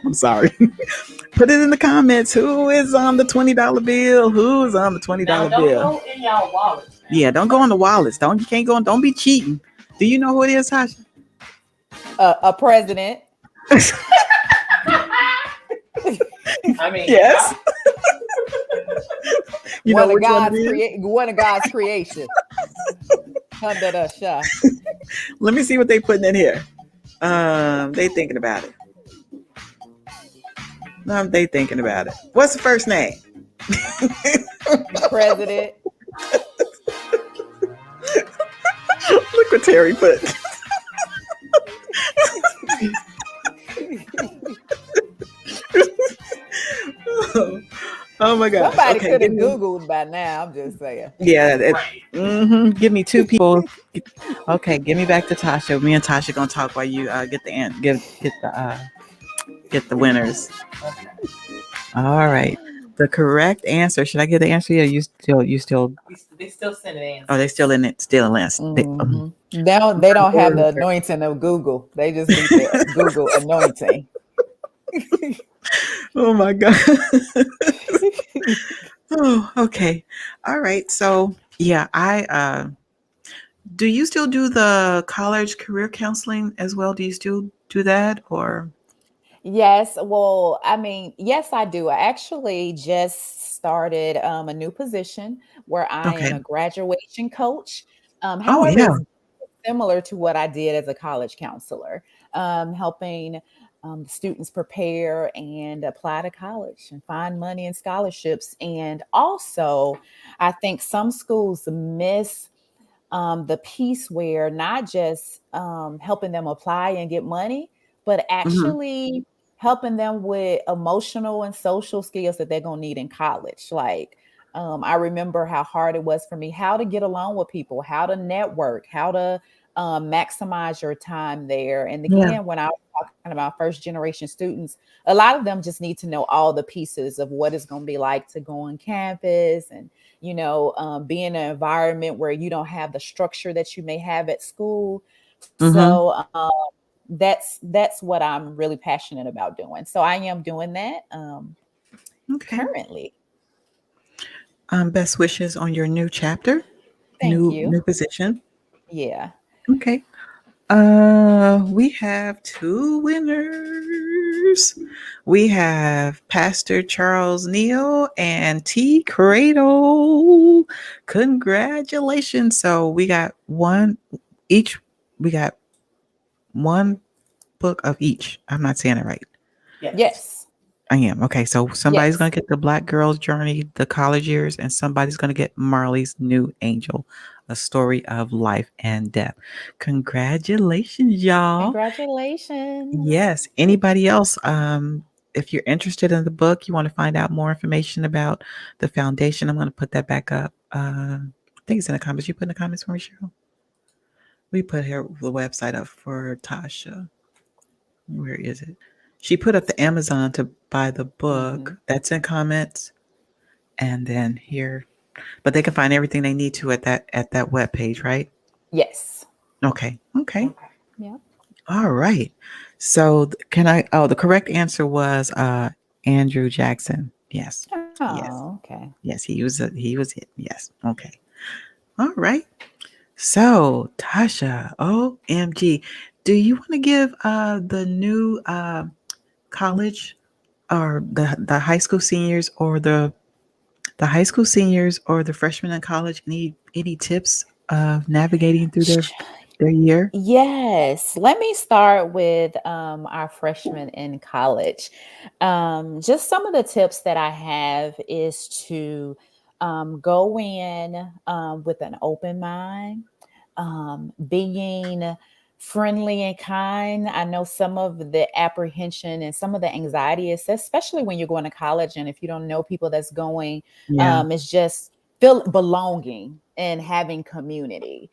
I'm sorry. Put it in the comments. Who is on the $20 bill? Who's on the $20 Now, don't bill? go in y'all wallets. Yeah, don't go on the wallets. You can't go. Don't be cheating. Do you know who it is, Tasha? A president. I mean, Yes. You know one of which one it God's is? one of God's creation. Under the shah. Let me see what they putting in here. They thinking about it. They thinking about it. What's the first name? President. Look what Terry put. Oh my gosh. Somebody Okay, could have give me. Googled by now. I'm just saying. Yeah. right. Give me two people. Okay, give me back to Tasha. Me and Tasha gonna talk while you get the get the winners. Okay. All right. The correct answer. Should I get the answer? Yeah, you still. They still send it in. Oh, they still in it. Still in last. Now they don't have the anointing of Google. They just need the Google anointing. Oh my God. Oh, okay. All right. So yeah, I do you still do the college career counseling as well? Do you still do that or Yes, well, I mean, yes, I do. I actually just started a new position where I am okay. a graduation coach. Oh However, yeah. it's similar to what I did as a college counselor, helping students prepare and apply to college and find money and scholarships. And also, I think some schools miss the piece where not just helping them apply and get money, but Hmm. actually helping them with emotional and social skills that they're going to need in college. Like, I remember how hard it was for me, how to get along with people, how to network, how to maximize your time there. And Yeah. again, when I was talking about first generation students, a lot of them just need to know all the pieces of what it's going to be like to go on campus and be in an environment where you don't have the structure that you may have at school. Hmm. So that's what I'm really passionate about doing. So I am doing that Okay. currently. Best wishes on your new chapter, Thank new you. position. Yeah. Okay. We have two winners. We have Pastor Charles Neal and T. Cradle. Congratulations. So we got one each. We got one book of each. I'm not saying it right. Yes. Yes. I am. Okay. So somebody's going Yes. to get the Black Girl's Journey, the college years, and somebody's going to get Marley's New Angel, a story of life and death. Congratulations, y'all. Congratulations. Yes. Anybody else? If you're interested in the book, you want to find out more information about the foundation, I'm going to put that back up. I think it's in the comments. You put in the comments for me, Cheryl? We put here the website up for Tasha. Where is it? She put up the Amazon to buy the Hmm. book. That's in comments. And then here, but they can find everything they need to at that web page, right? Yes. Okay. Okay. Okay. Yeah. All right. So can I? Oh, the correct answer was Andrew Jackson. Yes. Yes. Oh, okay. Yes. He was it. Yes. Okay. All right. So Tasha, OMG, do you want to give the new college or the high school seniors or the high school seniors or the freshmen in college any tips of navigating through their year? Yes, let me start with our freshmen in college. Just some of the tips that I have is to go in with an open mind, being friendly and kind. I know some of the apprehension and some of the anxiety is especially when you're going to college and if you don't know people that's going, Yeah. it's just feel belonging and having community.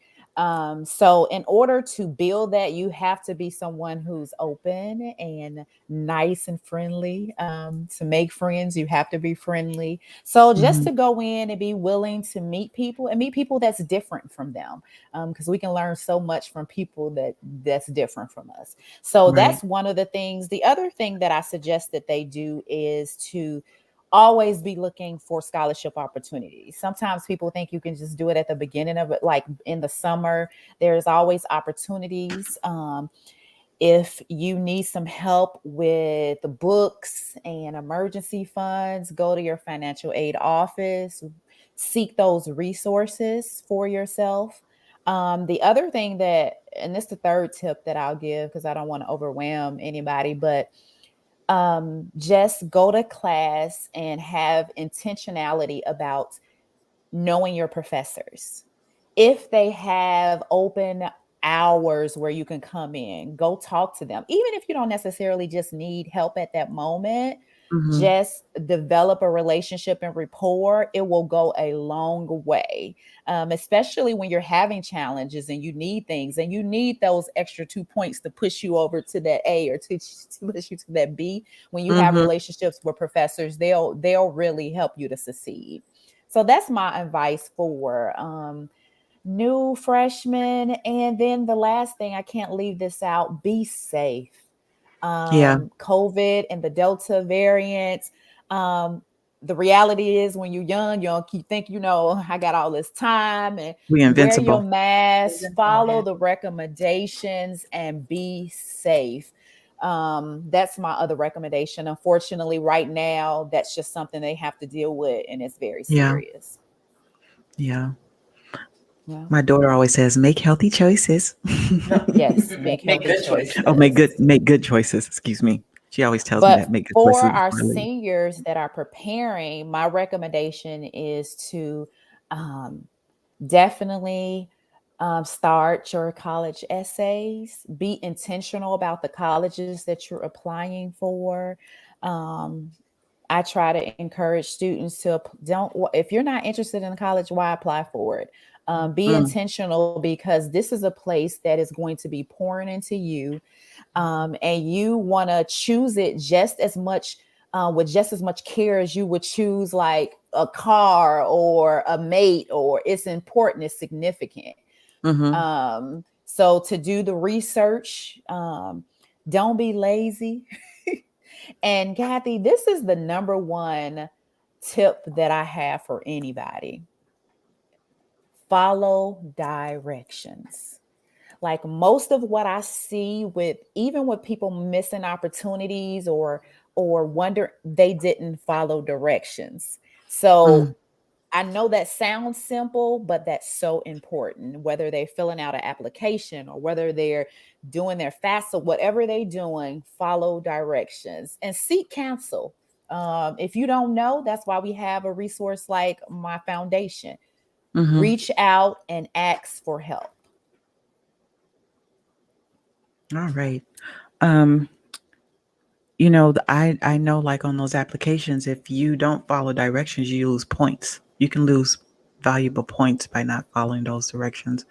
So in order to build that, you have to be someone who's open and nice and friendly. To make friends, you have to be friendly. So just Hmm. to go in and be willing to meet people and meet people that's different from them, because we can learn so much from people that's different from us. So Right. that's one of the things. The other thing that I suggest that they do is to always be looking for scholarship opportunities. Sometimes people think you can just do it at the beginning of it, like in the summer. There's always opportunities. If you need some help with the books and emergency funds, go to your financial aid office, seek those resources for yourself. The other thing that, and this is the third tip that I'll give because I don't want to overwhelm anybody, but just go to class and have intentionality about knowing your professors. If they have open hours where you can come in, go talk to them. Even if you don't necessarily just need help at that moment, Hmm. just develop a relationship and rapport. It will go a long way, especially when you're having challenges and you need things and you need those extra 2 points to push you over to that A or to push you to that B. When you have Hmm. relationships with professors, they'll really help you to succeed. So that's my advice for new freshmen. And then the last thing, I can't leave this out, be safe. Yeah. COVID and the Delta variant. The reality is when you're young, you think, I got all this time, and We wear your invincible. mask, follow the recommendations, and be safe. That's my other recommendation. Unfortunately, right now, that's just something they have to deal with, and it's very Yeah. serious. Yeah. Yeah. My daughter always says, make healthy choices. Yes, make Make healthy good choices. Oh, choices. make good choices. Excuse me. She always tells me that, But make good for choices our before I leave. seniors that are preparing, my recommendation is to um, definitely start your college essays. Be intentional about the colleges that you're applying for. Um, I try to encourage students to don't, if you're not interested in college, why apply for it? Be Mm, intentional, because this is a place that is going to be pouring into you, and you want to choose it just as much, with just as much care as you would choose like a car or a mate, or it's important, it's significant. mm-hmm. So to do the research, don't be lazy. And Kathy, this is the number one tip that I have for anybody: follow directions. Like most of what I see, with even with people missing opportunities or wonder, they didn't follow directions. So Mm, I know that sounds simple, but that's so important. Whether they're filling out an application or whether they're doing their FAFSA, whatever they're doing, follow directions and seek counsel. If you don't know, that's why we have a resource like my foundation. mm-hmm. Reach out and ask for help. All right. Um, I know, like on those applications, if you don't follow directions, you lose points. You can lose valuable points by not following those directions.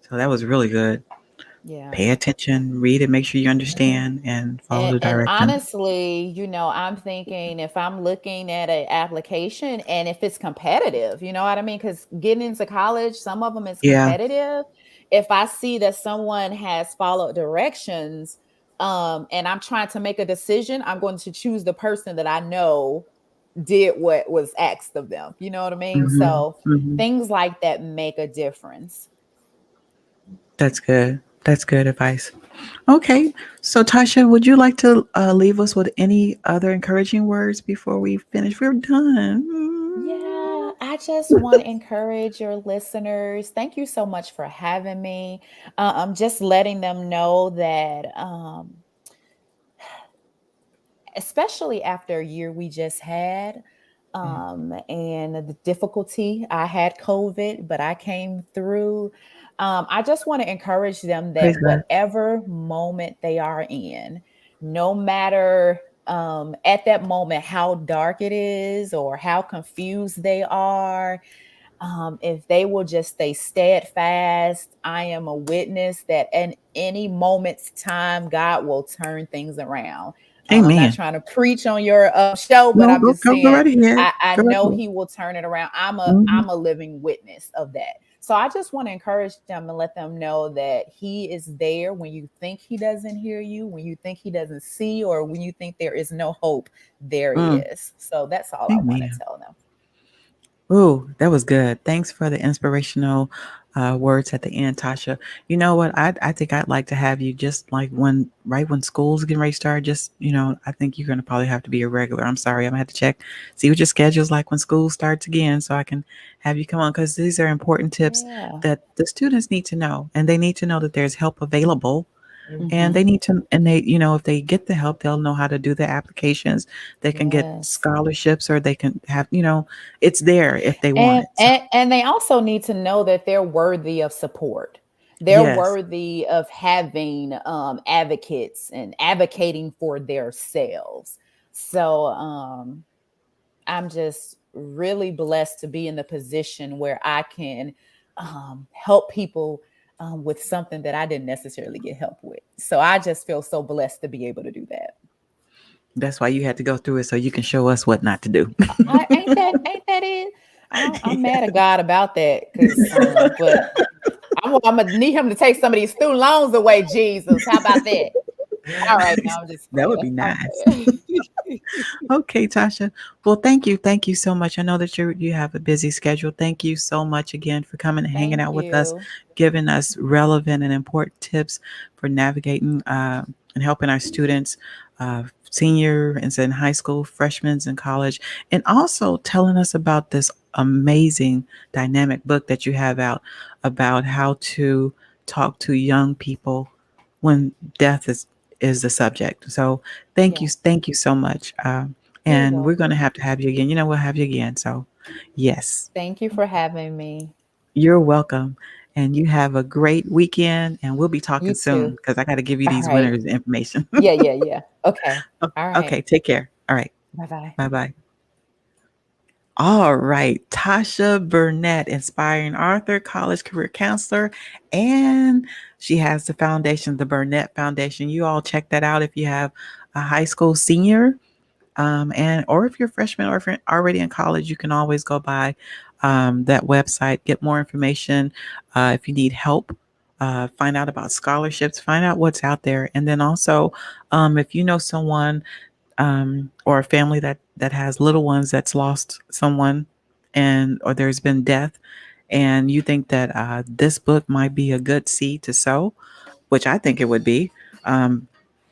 So that was really good. Yeah. Pay attention, read it, make sure you understand, and follow the And directions. honestly, I'm thinking, if I'm looking at an application and if it's competitive, you know what I mean? Because getting into college, some of them is Yeah. competitive. If I see that someone has followed directions, and I'm trying to make a decision, I'm going to choose the person that I know did what was asked of them. You know what I mean? Mm-hmm. So Mm-hmm. things like that make a difference. That's good. That's good advice. Okay. So, Tasha, would you like to leave us with any other encouraging words before we finish? We're Yeah, done. I just want to encourage your listeners. Thank you so much for having me. I'm just letting them know that, especially after a year we just had, Mm. and the difficulty, I had COVID, but I came through. I just want to encourage them Praise that God. whatever moment they are in, no matter at that moment how dark it is or how confused they are, if they will just stay steadfast, I am a witness that in any moment's time, God will turn things around. I'm not Amen. trying to preach on your show, but No, I'm just go saying right ahead. I Go right know ahead. He will turn it around. Mm-hmm. I'm a living witness of that. So I just want to encourage them and let them know that He is there when you think He doesn't hear you, when you think He doesn't see, or when you think there is no hope, there Mm. is. So that's all I want to Amen. tell them. Ooh, that was good. Thanks for the inspirational words at the end, Tasha. You know what? I think I'd like to have you just like right when school's getting ready to start. Just I think you're gonna probably have to be a regular. I'm sorry, I'm gonna have to check, see what your schedule's like when school starts again, so I can have you come on because these are important tips Yeah. that the students need to know, and they need to know that there's help available. And Mhm. they need to, and they, if they get the help, they'll know how to do the applications. They can get Yes. scholarships, or they can have, it's there if they want And, it. So, and and they also need to know that they're worthy of support. They're yes. worthy of having advocates and advocating for themselves. So I'm just really blessed to be in the position where I can help people with something that I didn't necessarily get help with. So I just feel so blessed to be able to do that. That's why you had to go through it so you can show us what not to do. Ain't that it? I'm mad at God about that, because but I'm gonna need Him to take some of these student loans away. Jesus, how about that? All right, now I'm just That would be nice. Okay, Tasha. Well, thank you. Thank you so much. I know that you have a busy schedule. Thank you so much again for coming and hanging out with us, giving us relevant and important tips for navigating and helping our students, seniors in high school, freshmen in college, and also telling us about this amazing dynamic book that you have out about how to talk to young people when death is the subject. So thank you so much. And we're going to have you again. We'll have you again. So yes, Thank you for having me. you're welcome. And you have a great weekend, and we'll be talking You soon too. because I got to give you All these right. winners information. Yeah. Okay. All right. Okay, take care. All right. Bye-bye. Bye-bye. All right. Tasha Burnett, inspiring author, college career counselor, and she has the foundation, the Burnett Foundation. You all check that out if you have a high school senior, or if you're a freshman or if you're already in college, you can always go by that website, get more information. If you need help, find out about scholarships, find out what's out there. And then also, if you know someone or a family that has little ones that's lost someone or there's been death, and you think that this book might be a good seed to sow, which I think it would be,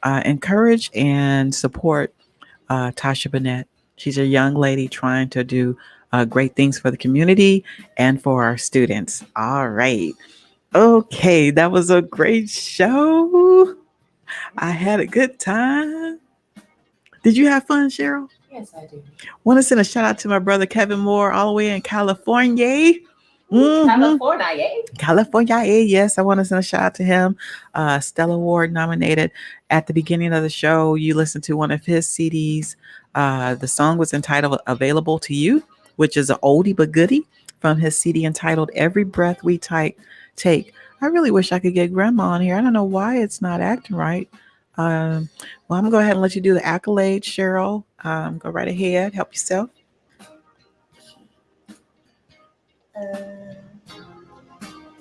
encourage and support Tasha Burnett. She's a young lady trying to do great things for the community and for our students. All right. Okay, that was a great show. I had a good time. Did you have fun, Cheryl? Yes, I do. Want to send a shout out to my brother Kevin Moore, all the way in California. California, yes. I want to send a shout out to him. Stella Award nominated. At the beginning of the show, you listened to one of his CDs. The song was entitled Available to You, which is an oldie but goodie from his CD entitled Every Breath We Take. I really wish I could get Grandma on here. I don't know why it's not acting right. Well, I'm going to go ahead and let you do the accolades, Cheryl. Go right ahead. Help yourself.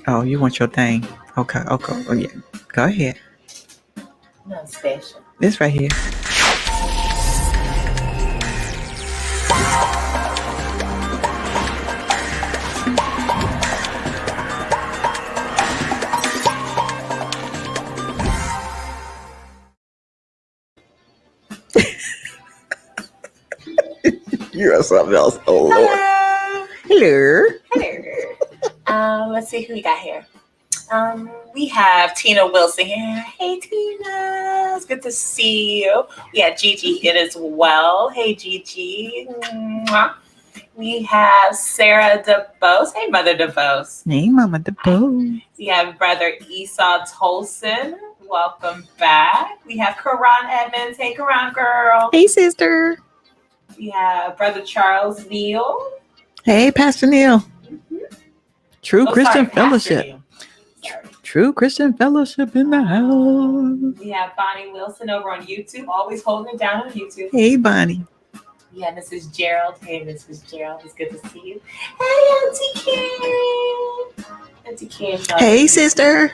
Oh, you want your thing. Okay. Oh, yeah. Go ahead. Not special. This right here. You're something else. Oh, Lord. Hello. Hello. Let's see who we got here. We have Tina Wilson here. Hey, Tina. It's good to see you. We have Gigi here as well. Hey, Gigi. Mwah. We have Sarah DeBose. Hey, Mother DeBose. Hey, Mama DeBose. We have Brother Esau Tolson. Welcome back. We have Karan Edmonds. Hey, Karan girl. Hey, sister. We have Brother Charles Neal. Hey, Pastor Neil. Mm-hmm. True Christian Pastor Fellowship. Neal. Sorry. True Christian Fellowship in the house. We have Bonnie Wilson over on YouTube, always holding it down on YouTube. Hey, Bonnie. We have Mrs. Gerald. Hey, Mrs. Gerald. It's good to see you. Hey, Auntie Kim. Auntie Kim. Hey, sister.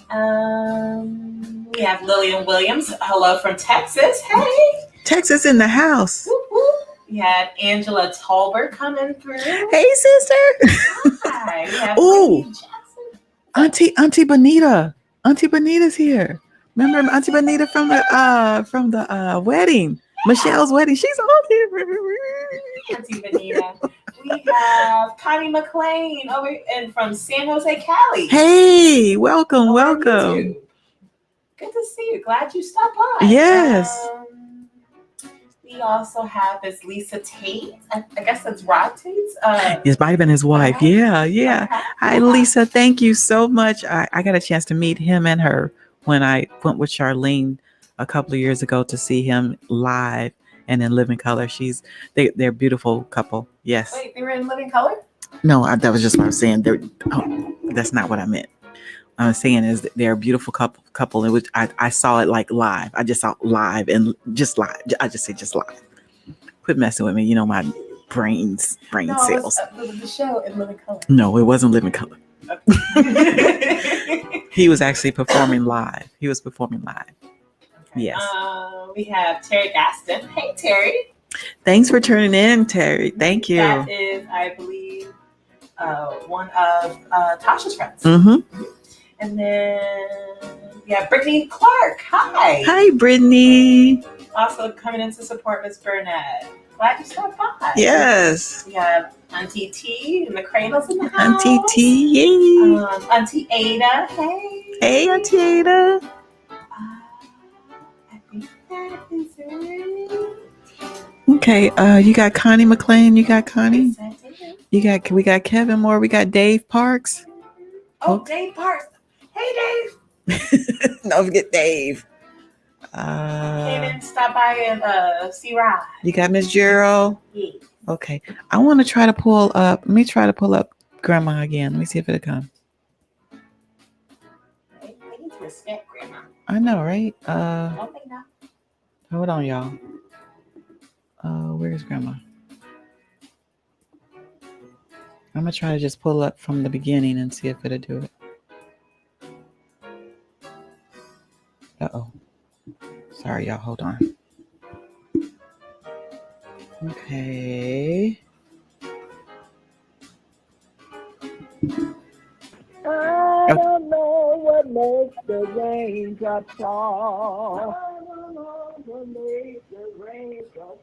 We have Lillian Williams. Hello from Texas. Hey. Texas in the house. Whoop, whoop. We had Angela Tolbert coming through. Hey, sister. Hi. We have Ooh. Brittany Jackson. Auntie Bonita. Auntie Bonita's here. Remember Auntie Bonita from the wedding? Michelle's wedding. She's on here. Auntie Bonita. We have Connie McLean over and from San Jose, Cali. Hey, welcome. Good to see you. Glad you stopped by. Yes. We also have this Lisa Tate. I guess that's Rod Tate's. It might have been his wife. Okay. Yeah. Okay. Hi, Lisa. Thank you so much. I got a chance to meet him and her when I went with Charlene a couple of years ago to see him live and in living color. They're a beautiful couple. Yes. Wait, they were in living color? No, that was just what I was saying. That's not what I meant. I was saying is that they're a beautiful couple. It was I saw it like live. I just saw it live and just live. I just say just live. Quit messing with me. You know my brain cells. It was the show in living color. No, it wasn't living color. He was actually performing live. Yes. We have Terry Gaston. Hey, Terry. Thanks for turning in, Terry. Thank you. That is, I believe, one of Tasha's friends. Mm-hmm. And then we have Brittany Clark. Hi. Hi, Brittany. Also coming in to support Miss Burnett. Glad you stopped by. Yes. We have Auntie T and the Cradles in the house. Auntie T. Yay. Auntie Ada. Hey. Hey, Auntie Ada. I think that is it. Okay. You got Connie McLean. You got Connie. Yes, I do. We got Kevin Moore. We got Dave Parks. Oh, Dave Parks. Hey, Dave. Don't forget Dave. Came in, stop by and see Rod. You got Miss Gerald. Yeah. Okay. I want to try to pull up. Let me try to pull up Grandma again. Let me see if it'll come. We need to respect Grandma. I know, right? Don't they know? Hold on, y'all. Where's Grandma? I'm gonna try to just pull up from the beginning and see if it'll do it. Uh-oh. Sorry, y'all. Hold on. Okay. I don't know what makes the raindrops fall.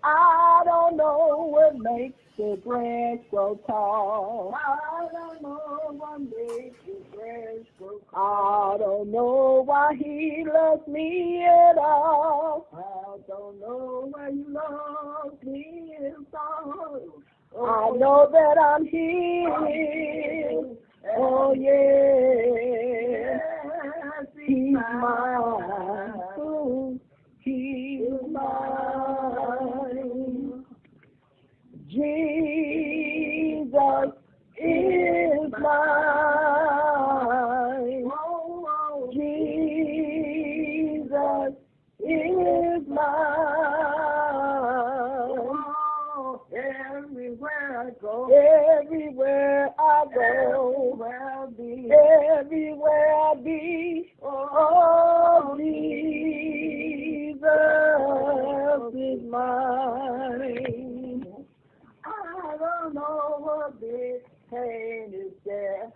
I don't know what makes the grass grow tall. I don't know what makes the grass grow tall. I don't know why he loves me at all. I don't know why you love me at all. I know that I'm here. Oh yeah, he's mine. He's mine. Jesus is mine. Jesus is mine. Everywhere I go, everywhere I be, oh, Jesus is mine. I don't know what big pain is there.